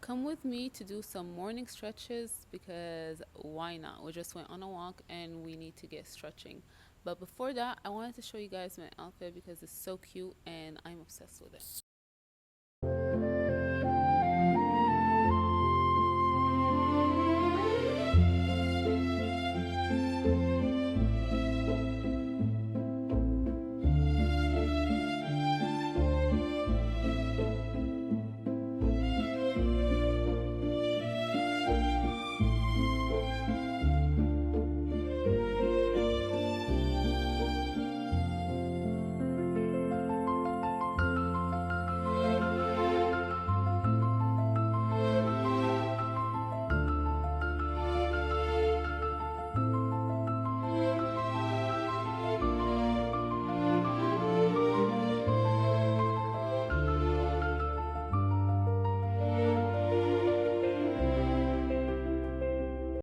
Come with me to do some morning stretches because why not? We just went on a walk and we need to get stretching. But before that, I wanted to show you guys my outfit because it's so cute and I'm obsessed with it.